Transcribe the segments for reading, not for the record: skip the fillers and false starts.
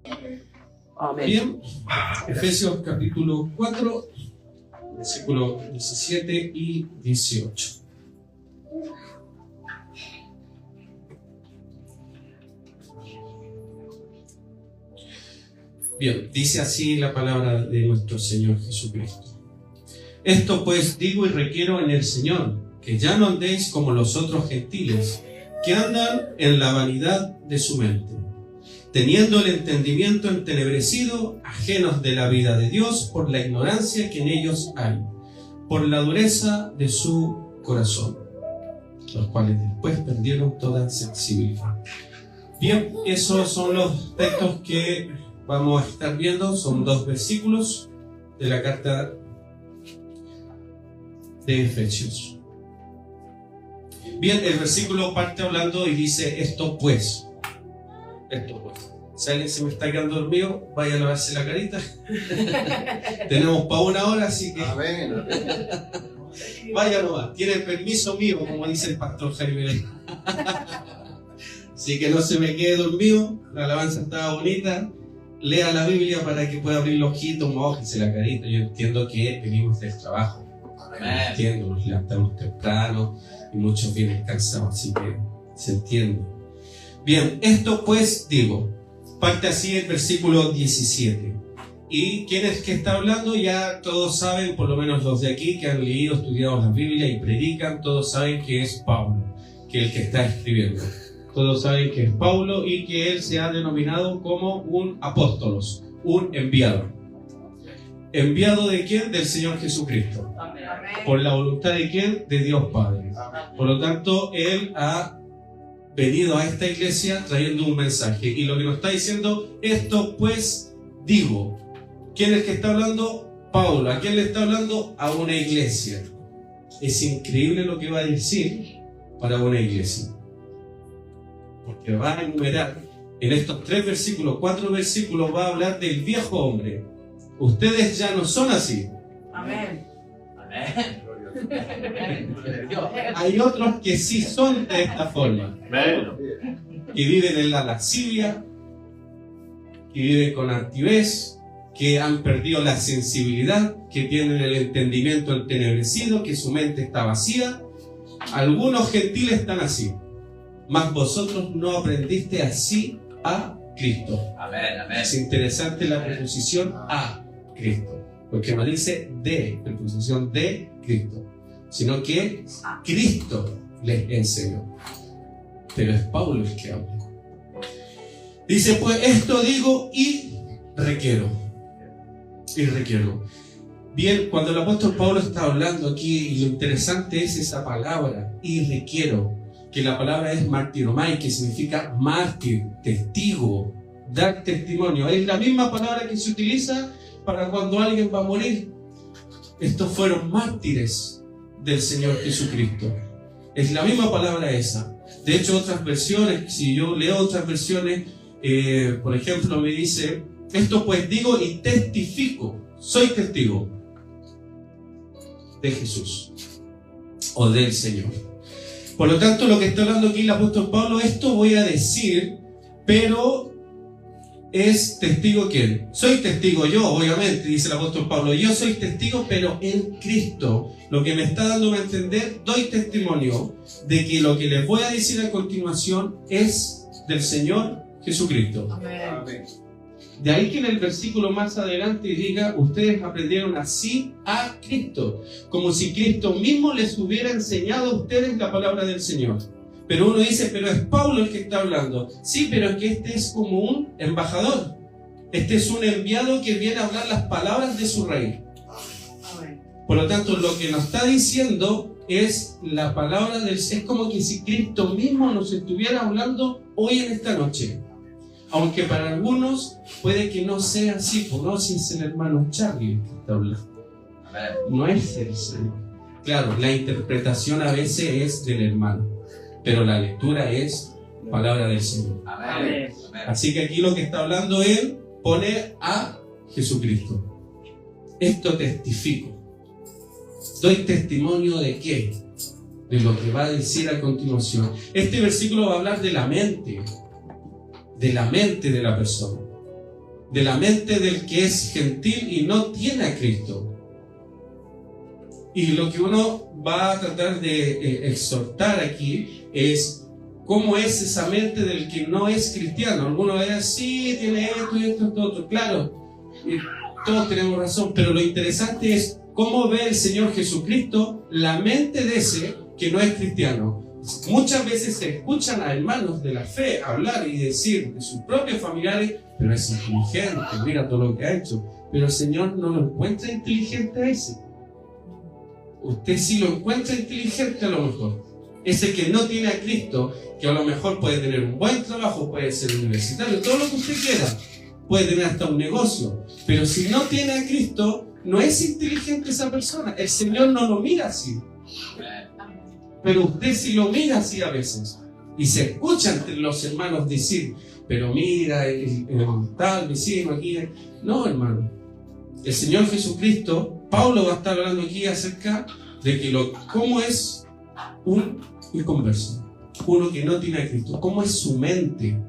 Amén. Bien, Efesios capítulo 4, versículos 17 y 18. Bien, dice así la palabra de nuestro Señor Jesucristo. Esto pues digo y requiero en el Señor, que ya no andéis como los otros gentiles, que andan en la vanidad de su mente, teniendo el entendimiento entenebrecido, ajenos de la vida de Dios por la ignorancia que en ellos hay, por la dureza de su corazón, los cuales después perdieron toda sensibilidad. Bien, esos son los textos que vamos a estar viendo. Son 2 versículos de la carta de Efesios. Bien, el versículo parte hablando y dice esto pues. Si alguien se me está quedando dormido, vaya a lavarse la carita. Tenemos para 1 hora, así que vaya nomás. Tiene el permiso mío, como dice el pastor Jaime. Así que no se me quede dormido. La alabanza estaba bonita. Lea la Biblia para que pueda abrir los ojitos, mójese la carita. Yo entiendo que venimos del trabajo. Entiendo, nos levantamos temprano y muchos vienen cansados, así que se entiende. Bien, esto pues digo, parte así el versículo 17. Y quién es que está hablando, ya todos saben, por lo menos los de aquí que han leído, estudiado la Biblia y predican, todos saben que es Pablo, que es el que está escribiendo. Todos saben que es Pablo y que él se ha denominado como un apóstolos, un enviado. ¿Enviado de quién? Del Señor Jesucristo. Amén. ¿Por la voluntad de quién? De Dios Padre. Por lo tanto, él ha venido a esta iglesia trayendo un mensaje. Y lo que nos está diciendo, esto pues digo. ¿Quién es el que está hablando? Pablo. ¿A quién le está hablando? A una iglesia. Es increíble lo que va a decir para una iglesia. Porque va a enumerar en estos 3 versículos, 4 versículos, va a hablar del viejo hombre. Ustedes ya no son así. Amén. Hay otros que sí son de esta forma. Que viven en la lascivia, que viven con altivez, que han perdido la sensibilidad, que tienen el entendimiento entenebrecido, que su mente está vacía. Algunos gentiles están así. Mas vosotros no aprendiste así a Cristo. Amén, amén. Es interesante la preposición a Cristo, porque no dice de, preposición de Cristo, sino que Cristo les enseñó. Pero es Pablo el que habla. Dice, pues esto digo y requiero. Y requiero. Bien, cuando el apóstol Pablo está hablando aquí, y lo interesante es esa palabra, y requiero, que la palabra es martiromai, que significa mártir, testigo, dar testimonio. Es la misma palabra que se utiliza para cuando alguien va a morir. Estos fueron mártires del Señor Jesucristo. Es la misma palabra esa. De hecho, otras versiones, si yo leo otras versiones, por ejemplo, me dice, esto pues digo y testifico, soy testigo de Jesús o del Señor. Por lo tanto, lo que está hablando aquí el apóstol Pablo, esto voy a decir, pero es testigo ¿quién? Soy testigo yo, obviamente, dice el apóstol Pablo. Yo soy testigo, pero en Cristo. Lo que me está dando a entender, doy testimonio de que lo que les voy a decir a continuación es del Señor Jesucristo. Amén. De ahí que en el versículo más adelante diga, ustedes aprendieron así a Cristo, como si Cristo mismo les hubiera enseñado a ustedes la palabra del Señor. Pero uno dice, pero es Pablo el que está hablando. Sí, pero es que este es como un embajador. Este es un enviado que viene a hablar las palabras de su rey. Por lo tanto, lo que nos está diciendo es la palabra del Señor. Es como que si Cristo mismo nos estuviera hablando hoy en esta noche. Aunque para algunos puede que no sea así, pues no, si es el hermano Charlie que está hablando. No es el Señor. Claro, la interpretación a veces es del hermano, pero la lectura es palabra del Señor. Amén. Así que aquí lo que está hablando él pone a Jesucristo. Esto testifico. Doy testimonio de qué? De lo que va a decir a continuación. Este versículo va a hablar de la mente de la persona. de la mente del que es gentil y no tiene a Cristo. Y lo que uno va a tratar de exhortar aquí es cómo es esa mente del que no es cristiano. Algunos dirán, sí, tiene esto y esto, esto, otro. Claro, todos tenemos razón, pero lo interesante es cómo ve el Señor Jesucristo la mente de ese que no es cristiano. Muchas veces se escuchan a hermanos de la fe hablar y decir de sus propios familiares, pero es inteligente, mira todo lo que ha hecho. Pero el Señor no lo encuentra inteligente a ese. Usted sí lo encuentra inteligente a lo mejor. Ese que no tiene a Cristo, que a lo mejor puede tener un buen trabajo, puede ser universitario, todo lo que usted quiera, puede tener hasta un negocio, pero si no tiene a Cristo, no es inteligente esa persona. El Señor no lo mira así, pero usted sí lo mira así a veces, y se escucha entre los hermanos decir, pero mira, el tal vecino aquí. No, hermano, el Señor Jesucristo, Pablo va a estar hablando aquí acerca de que cómo es un inconverso, uno que no tiene a Cristo, cómo es su mente,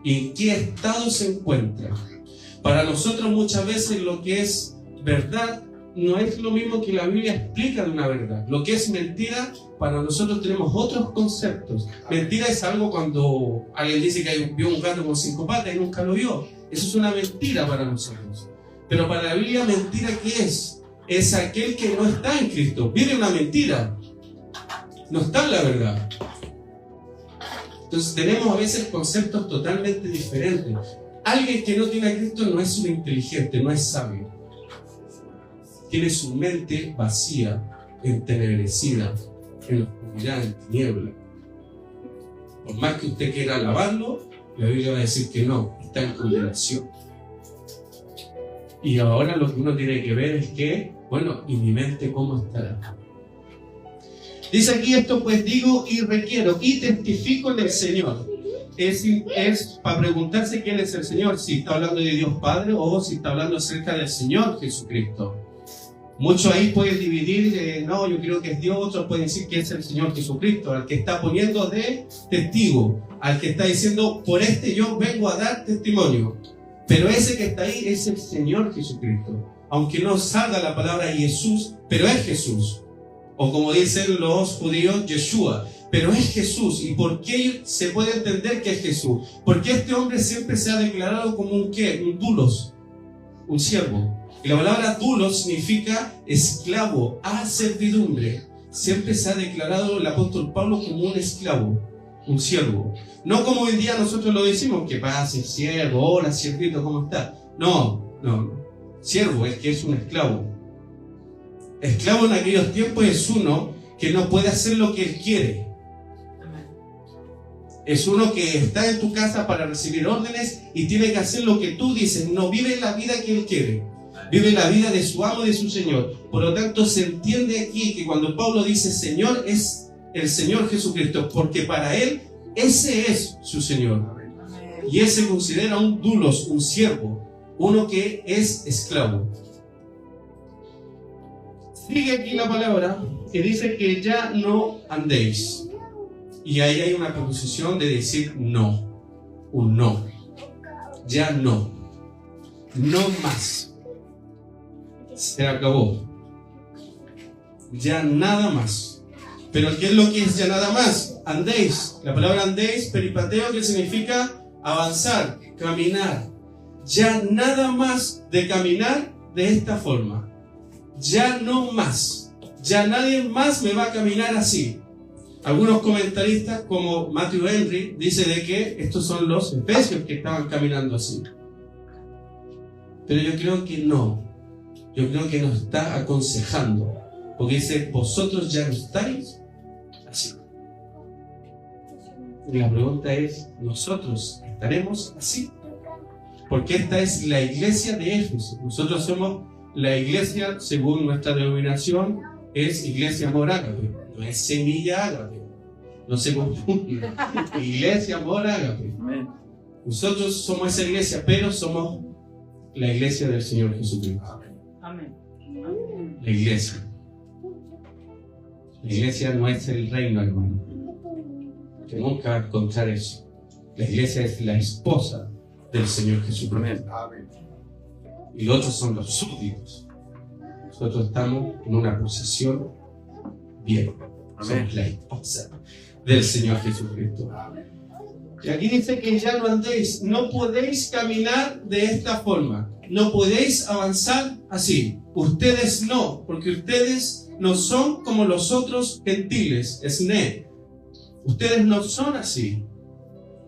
en qué estado se encuentra. Para nosotros muchas veces lo que es verdad no es lo mismo que la Biblia explica de una verdad. Lo que es mentira, para nosotros tenemos otros conceptos. Mentira es algo cuando alguien dice que vio un gato con 5 patas y nunca lo vio. Eso es una mentira para nosotros. Pero para la Biblia, ¿mentira qué es? Es aquel que no está en Cristo. Vive una mentira. No está en la verdad. Entonces tenemos a veces conceptos totalmente diferentes. Alguien que no tiene a Cristo no es un inteligente, no es sabio. Tiene su mente vacía, entenebrecida, en la oscuridad, en tiniebla. Por más que usted quiera alabarlo, la Biblia va a decir que no, está en condenación. Y ahora lo que uno tiene que ver es que, bueno, ¿y mi mente cómo estará? Dice aquí, esto pues digo y requiero y testifico en el Señor. Es para preguntarse quién es el Señor, si está hablando de Dios Padre o si está hablando acerca del Señor Jesucristo. Muchos ahí pueden dividir, no, yo creo que es Dios, otros pueden decir que es el Señor Jesucristo, al que está poniendo de testigo, al que está diciendo, por este yo vengo a dar testimonio. Pero ese que está ahí es el Señor Jesucristo. Aunque no salga la palabra Jesús, pero es Jesús. O como dicen los judíos, Yeshua. Pero es Jesús. ¿Y por qué se puede entender que es Jesús? Porque este hombre siempre se ha declarado como un ¿qué? Un dulos, un siervo. Y la palabra dulos significa esclavo, a servidumbre. Siempre se ha declarado el apóstol Pablo como un esclavo, un siervo. No como hoy en día nosotros lo decimos, que pase siervo, hola siervito, ¿cómo está? No. Siervo es que es un esclavo. Esclavo en aquellos tiempos es uno que no puede hacer lo que él quiere. Es uno que está en tu casa para recibir órdenes y tiene que hacer lo que tú dices. No vive la vida que él quiere. Vive la vida de su amo y de su Señor. Por lo tanto, se entiende aquí que cuando Pablo dice Señor, es el Señor Jesucristo, porque para él ese es su Señor. Y él se considera un dulos, un siervo, uno que es esclavo. Sigue aquí la palabra que dice que ya no andéis. Y ahí hay una preposición de decir no. Un no. Ya no. No más. Se acabó. Ya nada más. Pero ¿qué es lo que es ya nada más? Andéis. La palabra andéis, peripateo, que significa avanzar, caminar. Ya nada más de caminar de esta forma. Ya no más. Ya nadie más me va a caminar así. Algunos comentaristas como Matthew Henry dice de que estos son los efesios que estaban caminando así. Pero yo creo que no. Yo creo que nos está aconsejando. Porque dice, vosotros ya no estáis así. Y la pregunta es, ¿nosotros estaremos así? Porque esta es la iglesia de Éfeso. Nosotros somos la iglesia, según nuestra denominación, es Iglesia Amor Ágape. No es Semilla Ágape. No se confunda. Iglesia Amor Ágape. Nosotros somos esa iglesia, pero somos la iglesia del Señor Jesucristo. Amén. La iglesia. La iglesia no es el reino, hermano. Tenemos que encontrar eso. La iglesia es la esposa del Señor Jesucristo. Y los otros son los súbditos. Nosotros estamos en una posición bien. Somos la esposa del Señor Jesucristo. Y aquí dice que ya no andéis, no podéis caminar de esta forma, no podéis avanzar así. Ustedes no, porque ustedes no son como los otros gentiles, esne. Ustedes no son así.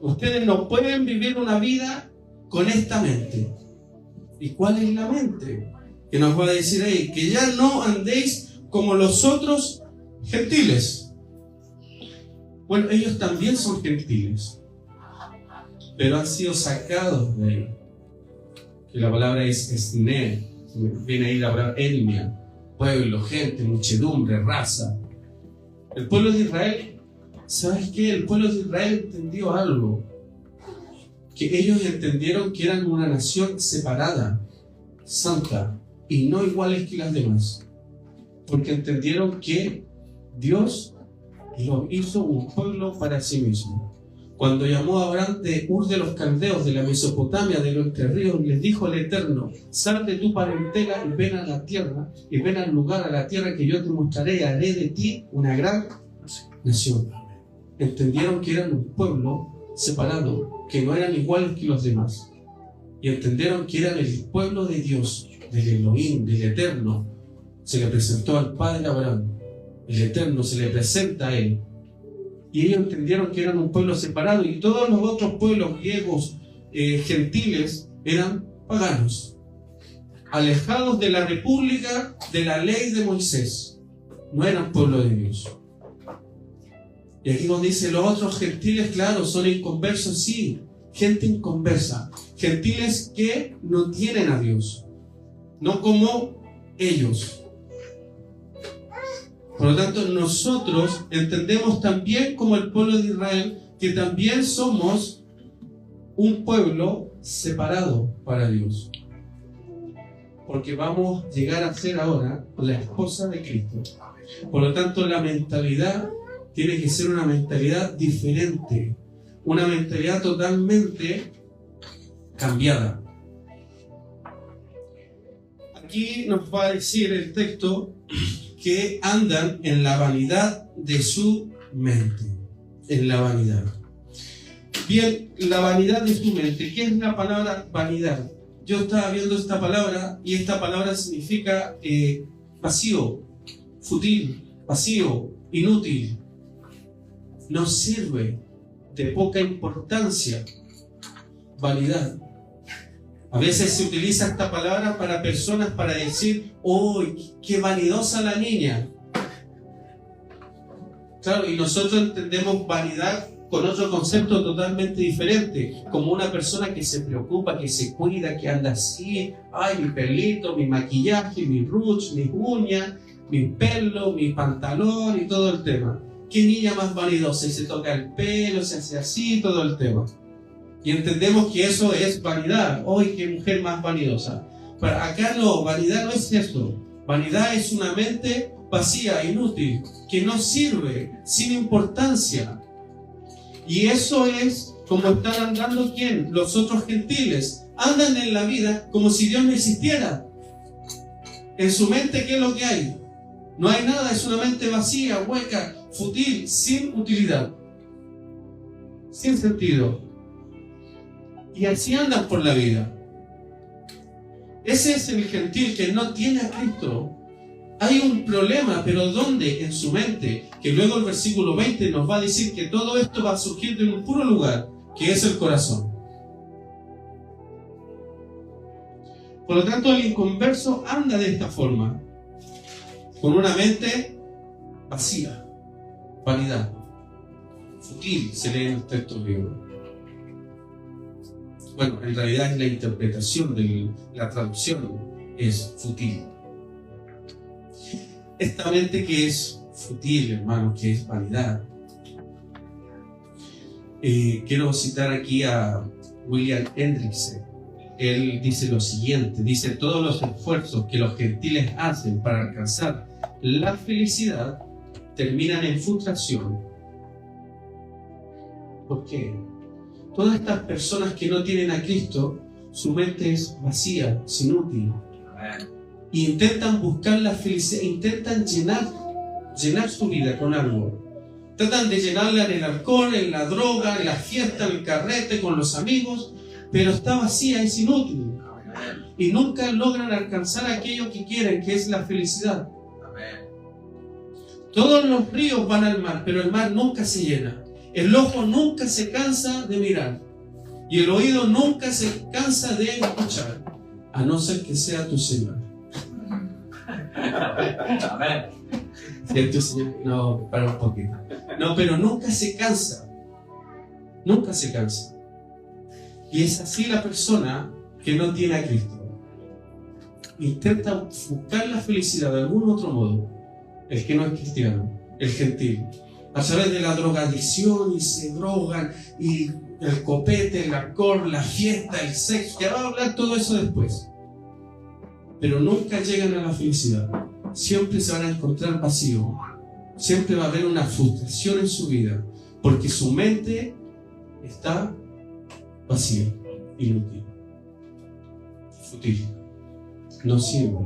Ustedes no pueden vivir una vida con esta mente. ¿Y cuál es la mente? Que nos va a decir ahí, que ya no andéis como los otros gentiles. Bueno, ellos también son gentiles, pero han sido sacados de él. Que la palabra es esne, viene ahí la palabra etnia, pueblo, gente, muchedumbre, raza. El pueblo de Israel, ¿sabes qué? El pueblo de Israel entendió algo, que ellos entendieron que eran una nación separada, santa, y no iguales que las demás, porque entendieron que Dios los hizo un pueblo para sí mismo. Cuando llamó a Abraham de Ur de los Caldeos, de la Mesopotamia, de los Entre Ríos, les dijo el Eterno: sal de tu parentela y ven a la tierra, y ven al lugar, a la tierra que yo te mostraré, y haré de ti una gran nación. Entendieron que eran un pueblo separado, que no eran iguales que los demás, y entendieron que eran el pueblo de Dios, del Elohim, del Eterno. Se le presentó al padre Abraham, el Eterno se le presenta a él, y ellos entendieron que eran un pueblo separado, y todos los otros pueblos griegos, gentiles, eran paganos, alejados de la república, de la ley de Moisés. No eran pueblo de Dios. Y aquí nos dice, los otros gentiles, claro, son inconversos, sí, gente inconversa, gentiles que no tienen a Dios, no como ellos. Por lo tanto, nosotros entendemos también como el pueblo de Israel que también somos un pueblo separado para Dios, porque vamos a llegar a ser ahora la esposa de Cristo. Por lo tanto, la mentalidad tiene que ser una mentalidad diferente, una mentalidad totalmente cambiada. Aquí nos va a decir el texto que andan en la vanidad de su mente, en la vanidad. Bien, la vanidad de su mente. ¿Qué es la palabra vanidad? Yo estaba viendo esta palabra y esta palabra significa vacío, fútil, vacío, inútil, no sirve, de poca importancia, vanidad. A veces se utiliza esta palabra para personas para decir, ¡oh, qué vanidosa la niña! Claro, y nosotros entendemos vanidad con otro concepto totalmente diferente, como una persona que se preocupa, que se cuida, que anda así, ¡ay, mi pelito, mi maquillaje, mi rouge, mis uñas, mi pelo, mi pantalón y todo el tema! ¿Qué niña más vanidosa? Y se toca el pelo, se hace así, todo el tema. Y entendemos que eso es vanidad. ¡Ay, qué mujer más vanidosa! Pero acá no, vanidad no es eso. Vanidad es una mente vacía, inútil, que no sirve, sin importancia. Y eso es como están andando, ¿quién? Los otros gentiles. Andan en la vida como si Dios no existiera. En su mente, ¿qué es lo que hay? No hay nada, es una mente vacía, hueca, fútil, sin utilidad, sin sentido. Y así andan por la vida. Ese es el gentil que no tiene a Cristo. Hay un problema, pero ¿dónde? En su mente. Que luego el versículo 20 nos va a decir que todo esto va a surgir de un puro lugar, que es el corazón. Por lo tanto, el inconverso anda de esta forma, con una mente vacía, vanidad, fútil, se lee en el texto griego. Bueno, en realidad es la interpretación de la traducción, es fútil. Esta mente que es fútil, hermano, que es vanidad. Quiero citar aquí a William Hendrickson. Él dice lo siguiente, dice: todos los esfuerzos que los gentiles hacen para alcanzar la felicidad terminan en frustración. ¿Por qué? Todas estas personas que no tienen a Cristo, su mente es vacía, es inútil. Y intentan buscar la felicidad, intentan llenar su vida con algo. Tratan de llenarla en el alcohol, en la droga, en la fiesta, en el carrete, con los amigos, pero está vacía, es inútil. Y nunca logran alcanzar aquello que quieren, que es la felicidad. Todos los ríos van al mar, pero el mar nunca se llena. El ojo nunca se cansa de mirar. Y el oído nunca se cansa de escuchar, a no ser que sea tu Señor. Amén. ¿Cierto, Señor? No, para un poquito. No, pero nunca se cansa. Nunca se cansa. Y es así la persona que no tiene a Cristo. Intenta buscar la felicidad de algún otro modo. El que no es cristiano, el gentil. A través de la drogadicción, y se drogan, y el copete, el alcohol, la fiesta, el sexo. Ya va a hablar todo eso después. Pero nunca llegan a la felicidad. Siempre se van a encontrar vacíos. Siempre va a haber una frustración en su vida, porque su mente está vacía, inútil, fútil, no sirve.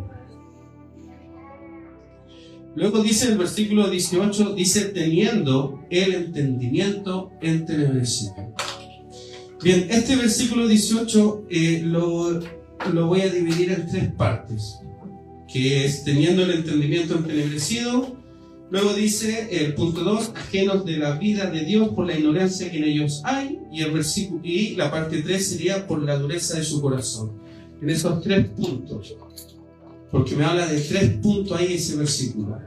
Luego dice el versículo 18, dice, teniendo el entendimiento entenebrecido. Bien, este versículo 18 lo voy a dividir en tres partes, que es teniendo el entendimiento entenebrecido. Luego dice el punto 2, ajenos de la vida de Dios por la ignorancia que en ellos hay, y la parte 3 sería por la dureza de su corazón. En esos tres puntos, porque me habla de tres puntos ahí ese versículo.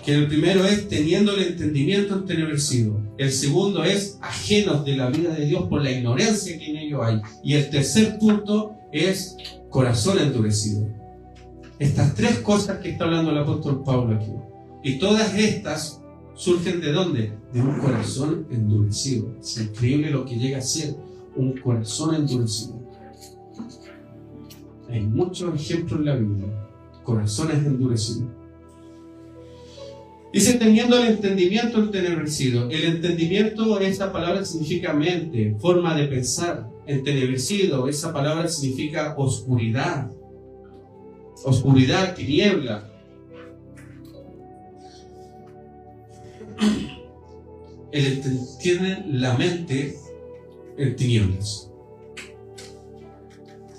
Que el primero es teniendo el entendimiento entenebrecido. El segundo es ajenos de la vida de Dios por la ignorancia que en ellos hay. Y el tercer punto es corazón endurecido. Estas tres cosas que está hablando el apóstol Pablo aquí. Y todas estas surgen ¿de dónde? De un corazón endurecido. Es increíble lo que llega a ser un corazón endurecido. Hay muchos ejemplos en la Biblia. Corazones endurecidos. Dice teniendo el entendimiento entenebrecido. El entendimiento, esa palabra significa mente, forma de pensar. Entenebrecido, esa palabra significa oscuridad. Oscuridad, tiniebla. Tiene la mente en tinieblas.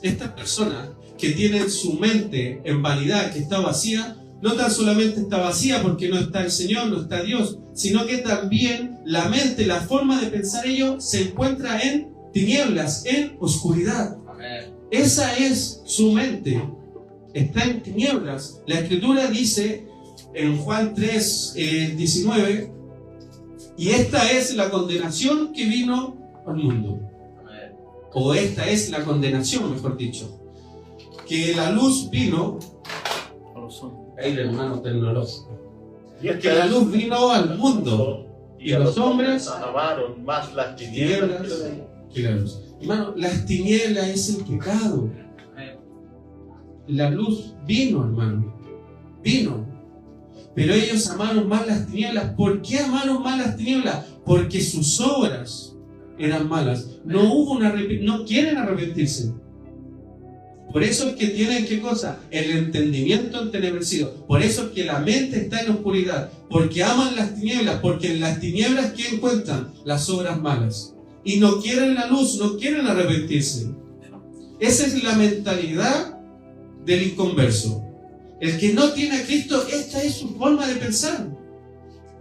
Estas personas que tienen su mente en vanidad, que está vacía, no tan solamente está vacía porque no está el Señor, no está Dios, sino que también la mente, la forma de pensar ellos se encuentra en tinieblas, en oscuridad. Amén. Esa es su mente, está en tinieblas. La Escritura dice en Juan 3, 19, y esta es la condenación que vino al mundo. Amén. O esta es la condenación, mejor dicho, que la luz vino. Ahí el hermano tecnológico. Que la luz vino al mundo y los hombres amaron más las tinieblas que la luz. Hermano, las tinieblas es el pecado. La luz vino, hermano. Vino. Pero ellos amaron más las tinieblas. ¿Por qué amaron más las tinieblas? Porque sus obras eran malas. No quieren arrepentirse. Por eso es que tienen, ¿qué cosa? El entendimiento entenebrecido. Por eso es que la mente está en oscuridad. Porque aman las tinieblas. Porque en las tinieblas, ¿qué encuentran? Las obras malas. Y no quieren la luz, no quieren arrepentirse. Esa es la mentalidad del inconverso. El que no tiene a Cristo, esta es su forma de pensar.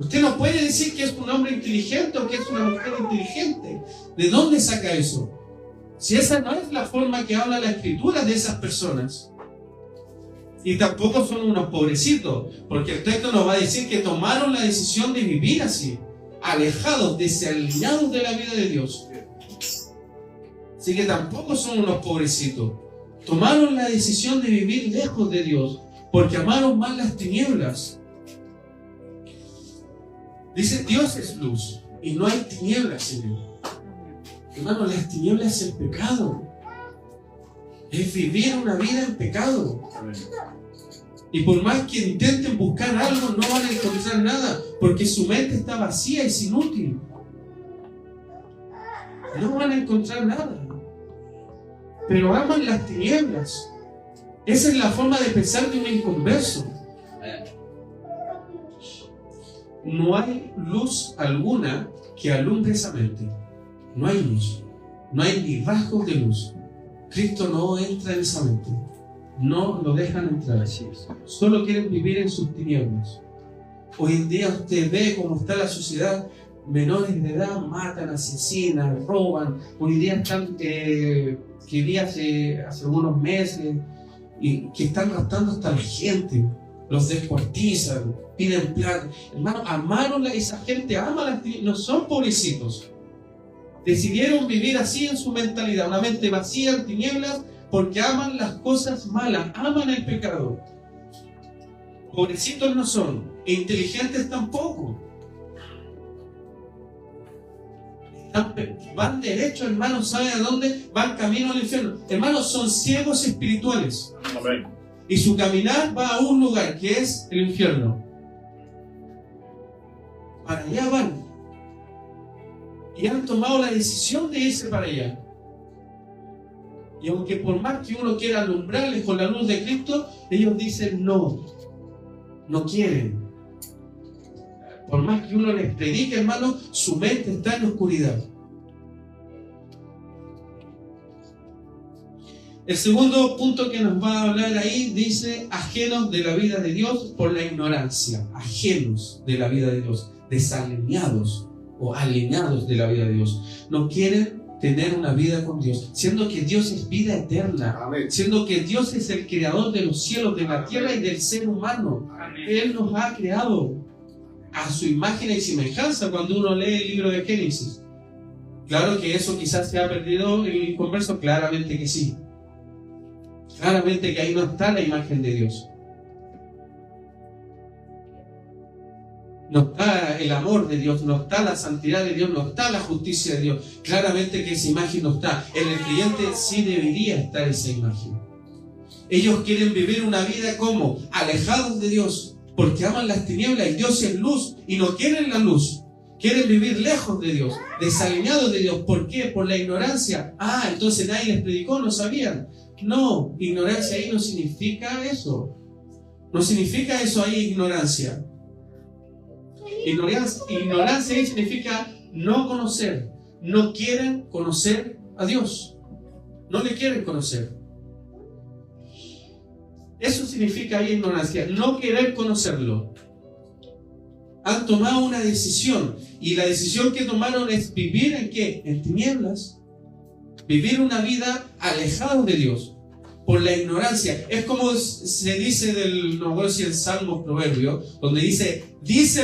Usted no puede decir que es un hombre inteligente o que es una mujer inteligente. ¿De dónde saca eso? Si esa no es la forma que habla la Escritura de esas personas. Y tampoco son unos pobrecitos, porque el texto nos va a decir que tomaron la decisión de vivir así, alejados, desalineados de la vida de Dios. Así que tampoco son unos pobrecitos. Tomaron la decisión de vivir lejos de Dios, porque amaron más las tinieblas. Dice, Dios es luz, y no hay tinieblas en él. Hermano, las tinieblas es el pecado. Es vivir una vida en pecado. Y por más que intenten buscar algo, no van a encontrar nada, porque su mente está vacía y es inútil. no van a encontrar nada. Pero aman las tinieblas. Esa es la forma de pensar de un inconverso. No hay luz alguna que alumbre esa mente. No hay luz. No hay ni rasgos de luz. Cristo no entra en esa mente. No lo dejan entrar. Solo quieren vivir en sus tinieblas. Hoy en día usted ve cómo está la sociedad. Menores de edad matan, asesinan, roban. Hoy en día están, que vi hace unos meses, y que están raptando hasta la gente. Los descuartizan, piden plata. Hermano, amaron esa gente, ama las tinieblas. No son pobrecitos. Decidieron vivir así en su mentalidad, una mente vacía en tinieblas, porque aman las cosas malas, aman el pecado. Pobrecitos no son, e inteligentes tampoco. Van derecho, hermanos, ¿saben a dónde? Van camino al infierno. Hermanos, son ciegos espirituales. Amén. Y su caminar va a un lugar que es el infierno. Para allá van. Y han tomado la decisión de irse para allá. Y aunque por más que uno quiera alumbrarles con la luz de Cristo, ellos dicen no. No quieren. Por más que uno les predique, hermano, su mente está en la oscuridad. El segundo punto que nos va a hablar ahí dice ajenos de la vida de Dios por la ignorancia. Ajenos de la vida de Dios. Desalineados o alineados de la vida de Dios. No quieren tener una vida con Dios, siendo que Dios es vida eterna. Amén. Siendo que Dios es el creador de los cielos, de la tierra y del ser humano. Amén. Él nos ha creado a su imagen y semejanza cuando uno lee el libro de Génesis. Claro que eso quizás se ha perdido en el converso, claramente que sí. Claramente que ahí no está la imagen de Dios. No está el amor de Dios, no está la santidad de Dios, no está la justicia de Dios. Claramente que esa imagen no está. En el creyente sí debería estar esa imagen. Ellos quieren vivir una vida como alejados de Dios, porque aman las tinieblas y Dios es luz y no quieren la luz. Quieren vivir lejos de Dios, desalineados de Dios. ¿Por qué? Por la ignorancia. Ah, entonces nadie les predicó, no sabían. No, ignorancia ahí no significa eso. No significa eso ahí ignorancia. Ignorancia ahí significa no conocer. No quieren conocer a Dios. No le quieren conocer. Eso significa ahí ignorancia, no querer conocerlo. Han tomado una decisión y la decisión que tomaron es vivir ¿en qué? En tinieblas. Vivir una vida alejada de Dios por la ignorancia. Es como se dice no recuerdo si en Salmos, Proverbios, donde dice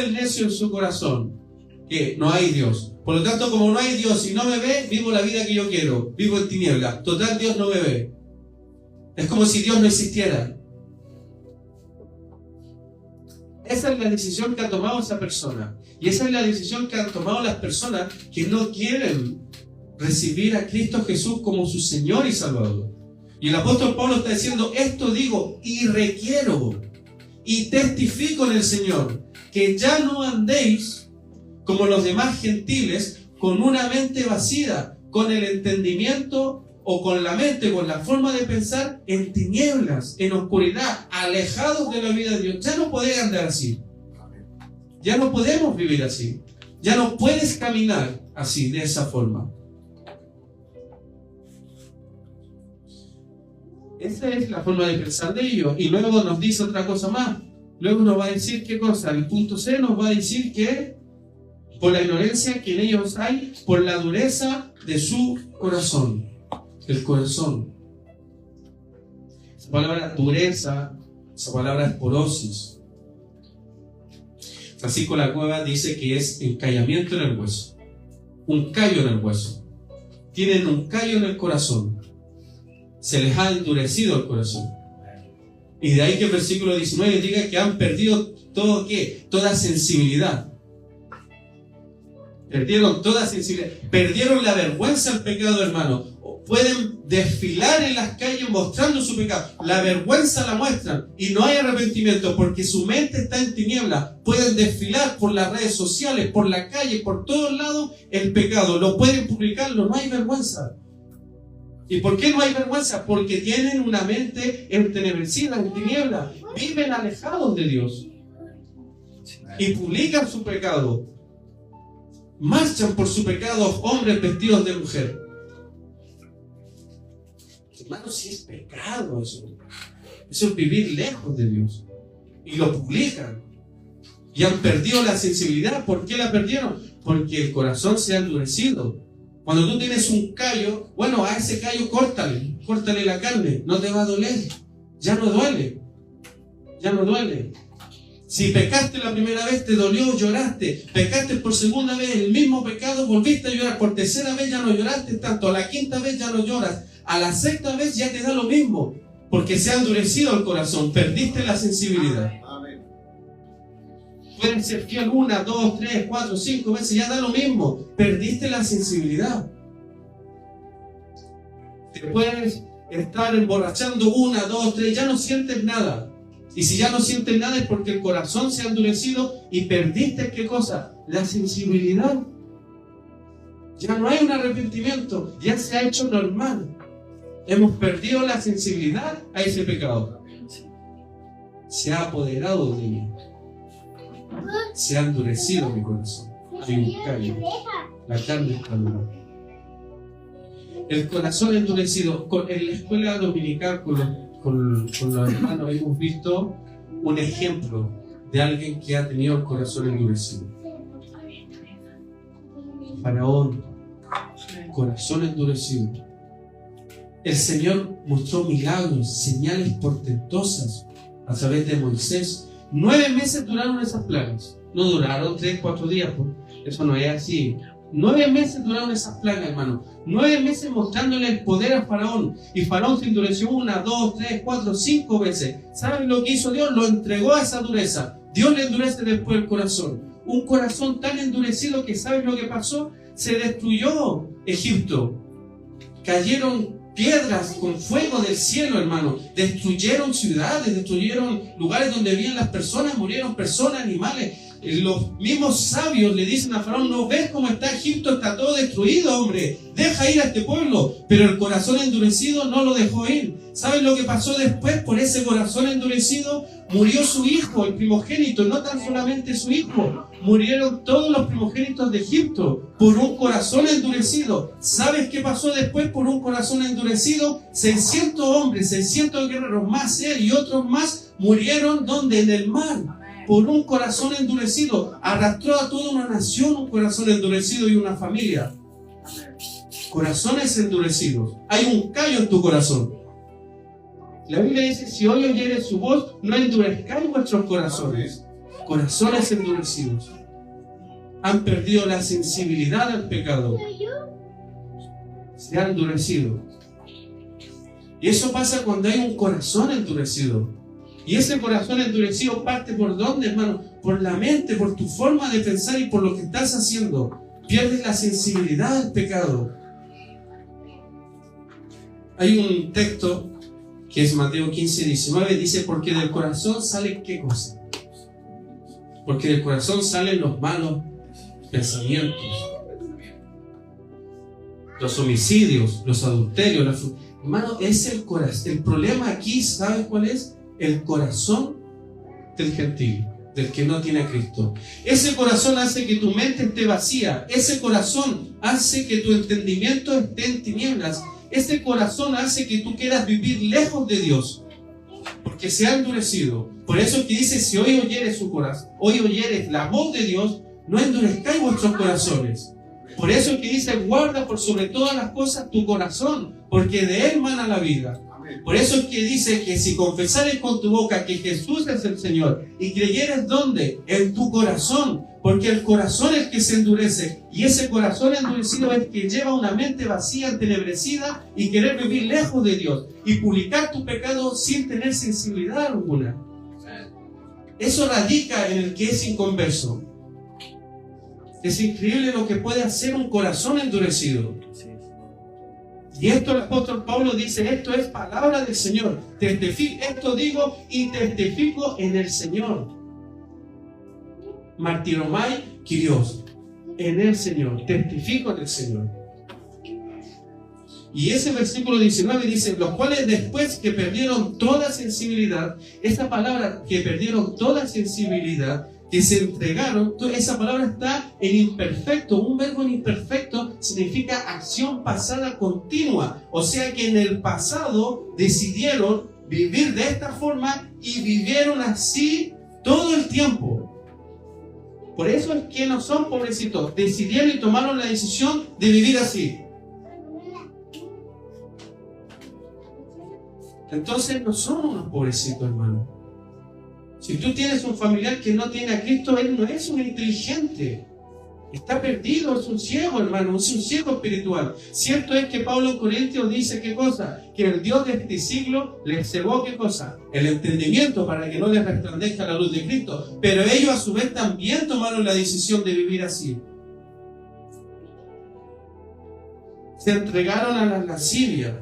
el necio en su corazón que no hay Dios. Por lo tanto, como no hay Dios y no me ve, vivo la vida que yo quiero, vivo en tinieblas. Total, Dios no me ve. Es como si Dios no existiera. Esa es la decisión que ha tomado esa persona. Y esa es la decisión que han tomado las personas que no quieren recibir a Cristo Jesús como su Señor y Salvador. Y el apóstol Pablo está diciendo, esto digo y requiero y testifico en el Señor, que ya no andéis como los demás gentiles con una mente vacía, con el entendimiento o con la mente, con la forma de pensar en tinieblas, en oscuridad, alejados de la vida de Dios. Ya no podés andar así. Ya no podemos vivir así. Ya no puedes caminar así, de esa forma. Esa es la forma de pensar de ellos. Y luego nos dice otra cosa más. Luego nos va a decir qué cosa. El punto C nos va a decir que por la ignorancia que en ellos hay, por la dureza de su corazón. El corazón. Esa palabra dureza, esa palabra es porosis. Francisco La Cueva dice que es encallamiento en el hueso. Un callo en el hueso. Tienen un callo en el corazón. Se les ha endurecido el corazón. Y de ahí que el versículo 19 diga que han perdido todo, ¿qué? Toda sensibilidad. Perdieron toda sensibilidad. Perdieron la vergüenza al pecado, hermano. pueden desfilar en las calles mostrando su pecado. La vergüenza la muestran y no hay arrepentimiento porque su mente está en tinieblas. Pueden desfilar por las redes sociales, por la calle, por todos lados el pecado. Lo pueden publicarlo, no hay vergüenza. ¿Y por qué no hay vergüenza? Porque tienen una mente entenebrecida, en tinieblas. Viven alejados de Dios y publican su pecado. Marchan por su pecado hombres vestidos de mujer. Hermano, si es pecado eso. Eso es vivir lejos de Dios. Y lo publican. Y han perdido la sensibilidad. ¿Por qué la perdieron? Porque el corazón se ha endurecido. Cuando tú tienes un callo, bueno, a ese callo córtale la carne, no te va a doler. Ya no duele. Ya no duele. Si pecaste la primera vez, te dolió, lloraste. Pecaste por segunda vez el mismo pecado, volviste a llorar. Por tercera vez ya no lloraste tanto. A la quinta vez ya no lloras. A la sexta vez ya te da lo mismo. Porque se ha endurecido el corazón. Perdiste la sensibilidad. Pueden ser fiel 1, 2, 3, 4, 5 veces. Ya da lo mismo. Perdiste la sensibilidad. Te puedes estar emborrachando 1, 2, 3. Ya no sientes nada. Y si ya no sientes nada es porque el corazón se ha endurecido y perdiste, ¿qué cosa? La sensibilidad. Ya no hay un arrepentimiento, ya se ha hecho normal. Hemos perdido la sensibilidad a ese pecado. Se ha apoderado de mí. Se ha endurecido mi corazón. Hay un callo. La carne está dura. El corazón endurecido. En la escuela dominical con los hermanos hemos visto un ejemplo de alguien que ha tenido el corazón endurecido. Faraón, corazón endurecido. El Señor mostró milagros, señales portentosas a través de Moisés. 9 meses duraron esas plagas. No duraron 3, 4 días. Eso no es así. 9 meses duraron esas plagas, hermano. 9 meses mostrándole el poder a Faraón. Y Faraón se endureció 1, 2, 3, 4, 5 veces. ¿Saben lo que hizo Dios? Lo entregó a esa dureza. Dios le endurece después el corazón. Un corazón tan endurecido que ¿saben lo que pasó? Se destruyó Egipto. Cayeron piedras con fuego del cielo, hermano. Destruyeron ciudades, destruyeron lugares donde vivían las personas, murieron personas, animales. Los mismos sabios le dicen a Faraón: ¿no ves cómo está Egipto? Está todo destruido, hombre. Deja ir a este pueblo. Pero el corazón endurecido no lo dejó ir. ¿Saben lo que pasó después? Por ese corazón endurecido murió su hijo, el primogénito. No tan solamente su hijo. Murieron todos los primogénitos de Egipto por un corazón endurecido. ¿Sabes qué pasó después por un corazón endurecido? 600 hombres, 600 guerreros más, él y otros más murieron ¿dónde? En el mar. Por un corazón endurecido. Arrastró a toda una nación un corazón endurecido y una familia. Corazones endurecidos. Hay un callo en tu corazón. La Biblia dice: si hoy oyeres su voz, no endurezcáis vuestros corazones. Corazones endurecidos. Han perdido la sensibilidad al pecado. Se han endurecido. Y eso pasa cuando hay un corazón endurecido. Y ese corazón endurecido parte ¿por dónde, hermano? Por la mente, por tu forma de pensar y por lo que estás haciendo. Pierdes la sensibilidad al pecado. Hay un texto que es Mateo 15, 19, dice: porque del corazón sale ¿qué cosa? Porque del corazón salen los malos pensamientos, los homicidios, los adulterios. Hermano, es el corazón. El problema aquí, ¿sabes cuál es? El corazón del gentil, del que no tiene a Cristo. Ese corazón hace que tu mente esté vacía. Ese corazón hace que tu entendimiento esté en tinieblas. Ese corazón hace que tú quieras vivir lejos de Dios, porque se ha endurecido. Por eso es que dice: si hoy oyeres su corazón, hoy oyeres la voz de Dios, no endurezcáis vuestros corazones. Por eso es que dice: guarda por sobre todas las cosas tu corazón, porque de él mana la vida. Por eso es que dice que si confesares con tu boca que Jesús es el Señor y creyeres ¿dónde? En tu corazón, porque el corazón es el que se endurece, y ese corazón endurecido es el que lleva una mente vacía, entenebrecida, y querer vivir lejos de Dios y publicar tu pecado sin tener sensibilidad alguna. Eso radica en el que es inconverso. Es increíble lo que puede hacer un corazón endurecido. Y esto el apóstol Pablo dice, esto es palabra del Señor. Esto digo y testifico en el Señor. Martiromai Kyrios, en el Señor, testifico en el Señor. Y ese versículo 19 dice, los cuales después que perdieron toda sensibilidad, esa palabra que perdieron toda sensibilidad, que se entregaron, esa palabra está en imperfecto. Un verbo en imperfecto significa acción pasada continua. O sea que en el pasado decidieron vivir de esta forma y vivieron así todo el tiempo. Por eso es que no son pobrecitos. Decidieron y tomaron la decisión de vivir así. Entonces no son unos pobrecitos, hermano. Si tú tienes un familiar que no tiene a Cristo, él no es un inteligente. Está perdido, es un ciego, hermano, es un ciego espiritual. Cierto es que Pablo en Corintios dice, ¿qué cosa? Que el Dios de este siglo les cegó, ¿qué cosa? El entendimiento para que no les resplandezca la luz de Cristo. Pero ellos a su vez también tomaron la decisión de vivir así. Se entregaron a la lascivia.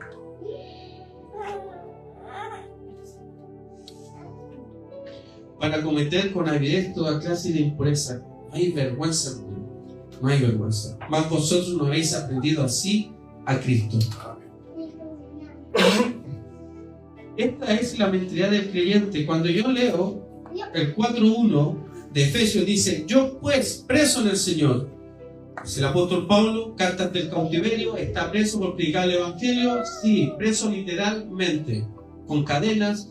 Para cometer con avidez toda clase de impureza. No hay vergüenza, hermano. No hay vergüenza. Mas vosotros no habéis aprendido así a Cristo. Esta es la mentalidad del creyente. Cuando yo leo el 4.1 de Efesios, dice, yo pues, preso en el Señor. Es el apóstol Pablo, cartas del cautiverio, está preso por predicar el Evangelio. Sí, preso literalmente, con cadenas.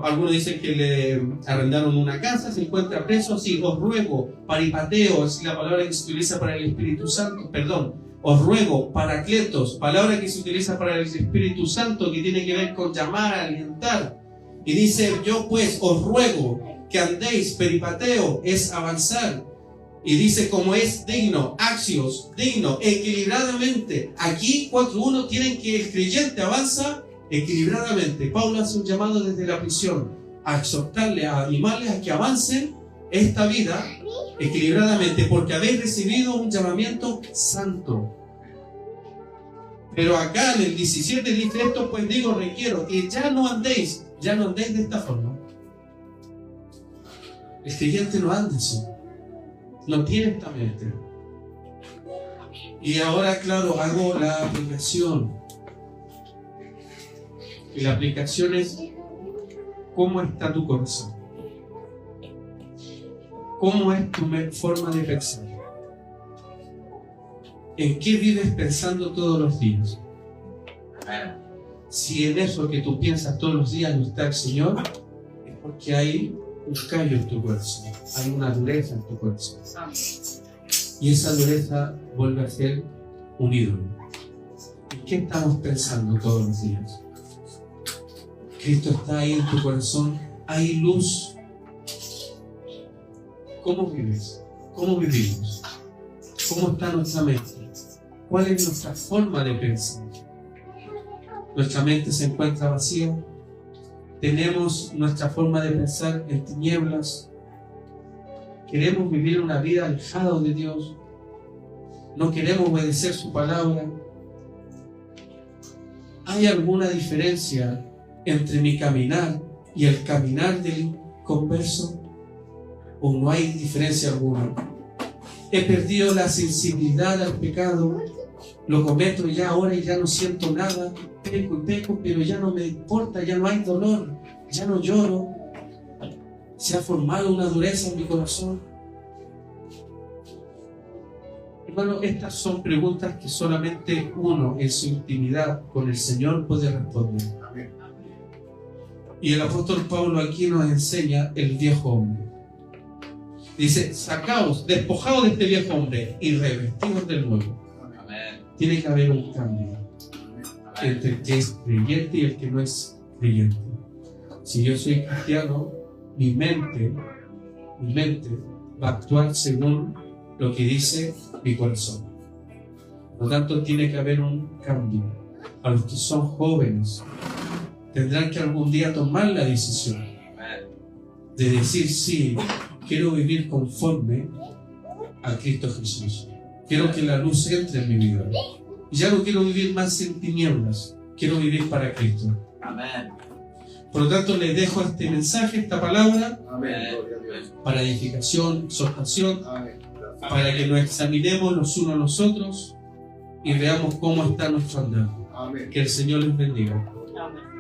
Algunos dicen que le arrendaron una casa, se encuentra preso. Sí, os ruego, paripateo, es la palabra que se utiliza para el Espíritu Santo, perdón, os ruego, paracletos, palabra que se utiliza para el Espíritu Santo, que tiene que ver con llamar, alientar. Y dice, yo pues os ruego que andéis, peripateo, es avanzar. Y dice, como es digno, axios, digno, equilibradamente. Aquí 4.1 tienen que el creyente avanza equilibradamente. Pablo hace un llamado desde la prisión a exhortarle, a animarles a que avancen esta vida equilibradamente, porque habéis recibido un llamamiento santo. Pero acá en el 17 dice esto, pues digo, requiero que ya no andéis de esta forma. El creyente no anda así, no tiene esta mente. Y ahora, claro, hago la aplicación. Y la aplicación es, ¿cómo está tu corazón? ¿Cómo es tu forma de pensar? ¿En qué vives pensando todos los días? Si en eso que tú piensas todos los días no está el Señor, es porque hay un callo en tu corazón, hay una dureza en tu corazón. Y esa dureza vuelve a ser un ídolo. ¿En qué estamos pensando todos los días? Cristo está ahí en tu corazón, hay luz. ¿Cómo vives? ¿Cómo vivimos? ¿Cómo está nuestra mente? ¿Cuál es nuestra forma de pensar? ¿Nuestra mente se encuentra vacía? ¿Tenemos nuestra forma de pensar en tinieblas? ¿Queremos vivir una vida alejada de Dios? ¿No queremos obedecer su palabra? ¿Hay alguna diferencia entre mi caminar y el caminar del converso? ¿O no hay diferencia alguna? He perdido la sensibilidad al pecado, lo cometo ya ahora y ya no siento nada, peco y peco, pero ya no me importa, ya no hay dolor, ya no lloro, se ha formado una dureza en mi corazón. Hermano, estas son preguntas que solamente uno en su intimidad con el Señor puede responder. Y el apóstol Pablo aquí nos enseña el viejo hombre. Dice, sacaos, despojaos de este viejo hombre y revestidos del nuevo. Tiene que haber un cambio entre el que es creyente y el que no es creyente. Si yo soy cristiano, mi mente va a actuar según lo que dice mi corazón. Por lo tanto, tiene que haber un cambio. A los que son jóvenes, tendrán que algún día tomar la decisión de decir, sí, quiero vivir conforme a Cristo Jesús. Quiero que la luz entre en mi vida. Ya no quiero vivir más en tinieblas, quiero vivir para Cristo. Amén. Por lo tanto, les dejo este mensaje, esta palabra, Amén. para edificación, exhortación, Amén. para que nos examinemos los unos a los otros y veamos cómo está nuestro andar. Amén. Que el Señor les bendiga. Amén.